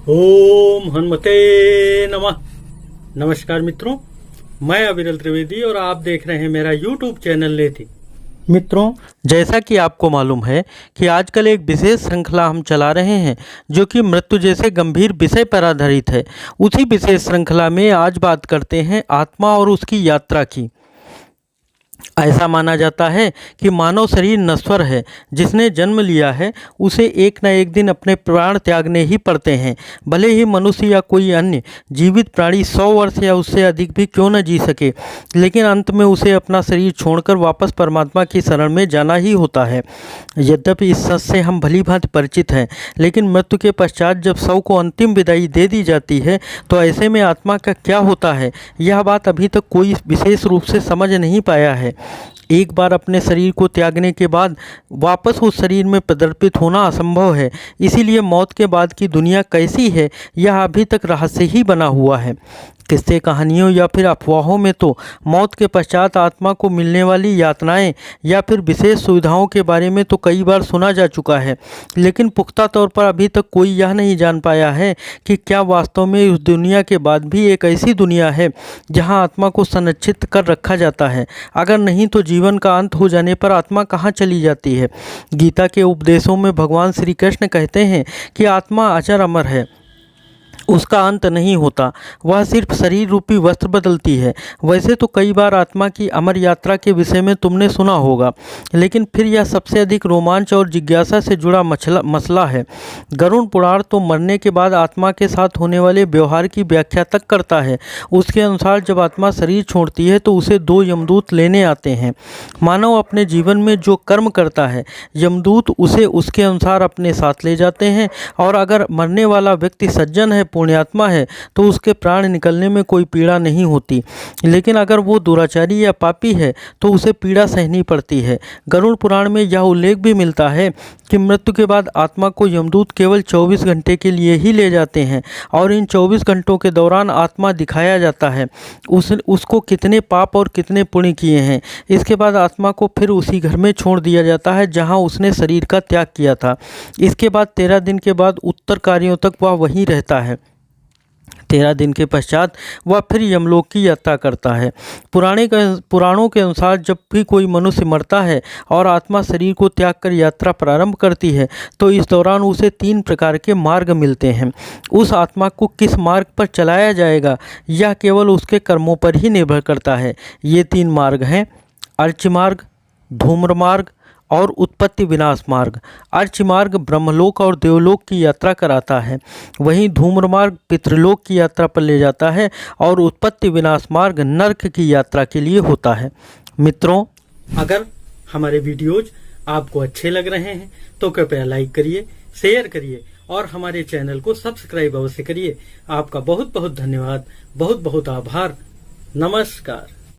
ओम हनुमते नमः। नमस्कार मित्रों, मैं अविरल त्रिवेदी और आप देख रहे हैं मेरा YouTube चैनल लेथी। मित्रों, जैसा कि आपको मालूम है कि आजकल एक विशेष श्रृंखला हम चला रहे हैं जो कि मृत्यु जैसे गंभीर विषय पर आधारित है। उसी विशेष श्रृंखला में आज बात करते हैं आत्मा और उसकी यात्रा की। ऐसा माना जाता है कि मानव शरीर नश्वर है। जिसने जन्म लिया है उसे एक न एक दिन अपने प्राण त्यागने ही पड़ते हैं। भले ही मनुष्य या कोई अन्य जीवित प्राणी 100 वर्ष या उससे अधिक भी क्यों न जी सके, लेकिन अंत में उसे अपना शरीर छोड़कर वापस परमात्मा की शरण में जाना ही होता है। यद्यपि इस सच से हम भली भांति परिचित हैं, लेकिन मृत्यु के पश्चात जब शव को अंतिम विदाई दे दी जाती है तो ऐसे में आत्मा का क्या होता है, यह बात अभी तक कोई विशेष रूप से समझ नहीं पाया है। एक बार अपने शरीर को त्यागने के बाद वापस उस शरीर में प्रदर्पित होना असंभव है। इसीलिए मौत के बाद की दुनिया कैसी है यह अभी तक रहस्य ही बना हुआ है। किस्से कहानियों या फिर अफवाहों में तो मौत के पश्चात आत्मा को मिलने वाली यातनाएं या फिर विशेष सुविधाओं के बारे में तो कई बार सुना जा चुका है, लेकिन पुख्ता तौर पर अभी तक कोई यह नहीं जान पाया है कि क्या वास्तव में उस दुनिया के बाद भी एक ऐसी दुनिया है जहां आत्मा को संरक्षित कर रखा जाता है। अगर नहीं तो जीवन का अंत हो जाने पर आत्मा कहाँ चली जाती है। गीता के उपदेशों में भगवान श्री कृष्ण कहते हैं कि आत्मा अजर अमर है, उसका अंत नहीं होता, वह सिर्फ शरीर रूपी वस्त्र बदलती है। वैसे तो कई बार आत्मा की अमर यात्रा के विषय में तुमने सुना होगा, लेकिन फिर यह सबसे अधिक रोमांच और जिज्ञासा से जुड़ा मसला है। गरुड़ पुराण तो मरने के बाद आत्मा के साथ होने वाले व्यवहार की व्याख्या तक करता है। उसके अनुसार जब आत्मा शरीर छोड़ती है तो उसे 2 यमदूत लेने आते हैं। मानव अपने जीवन में जो कर्म करता है, यमदूत उसे उसके अनुसार अपने साथ ले जाते हैं, और अगर मरने वाला व्यक्ति सज्जन है, पुण्यात्मा है, तो उसके प्राण निकलने में कोई पीड़ा नहीं होती। लेकिन अगर वो दुराचारी या पापी है तो उसे पीड़ा सहनी पड़ती है। गरुड़ पुराण में यह उल्लेख भी मिलता है कि मृत्यु के बाद आत्मा को यमदूत केवल 24 घंटे के लिए ही ले जाते हैं, और इन 24 घंटों के दौरान आत्मा दिखाया जाता है उसको कितने पाप और कितने पुण्य किए हैं। इसके बाद आत्मा को फिर उसी घर में छोड़ दिया जाता है जहाँ उसने शरीर का त्याग किया था। इसके बाद 13 दिन के बाद उत्तर कार्यों तक वह वहीं रहता है। 13 दिन के पश्चात वह फिर यमलोक की यात्रा करता है। पुराणों के अनुसार जब भी कोई मनुष्य मरता है और आत्मा शरीर को त्याग कर यात्रा प्रारंभ करती है तो इस दौरान उसे 3 प्रकार के मार्ग मिलते हैं। उस आत्मा को किस मार्ग पर चलाया जाएगा यह केवल उसके कर्मों पर ही निर्भर करता है। ये 3 मार्ग हैं: अर्च मार्ग, धूम्र मार्ग और उत्पत्ति विनाश मार्ग। अर्च मार्ग ब्रह्मलोक और देवलोक की यात्रा कराता है, वहीं धूम्र मार्ग पितृलोक की यात्रा पर ले जाता है, और उत्पत्ति विनाश मार्ग नरक की यात्रा के लिए होता है। मित्रों, अगर हमारे वीडियोज आपको अच्छे लग रहे हैं तो कृपया लाइक करिए, शेयर करिए और हमारे चैनल को सब्सक्राइब अवश्य करिए। आपका बहुत बहुत धन्यवाद, बहुत बहुत आभार। नमस्कार।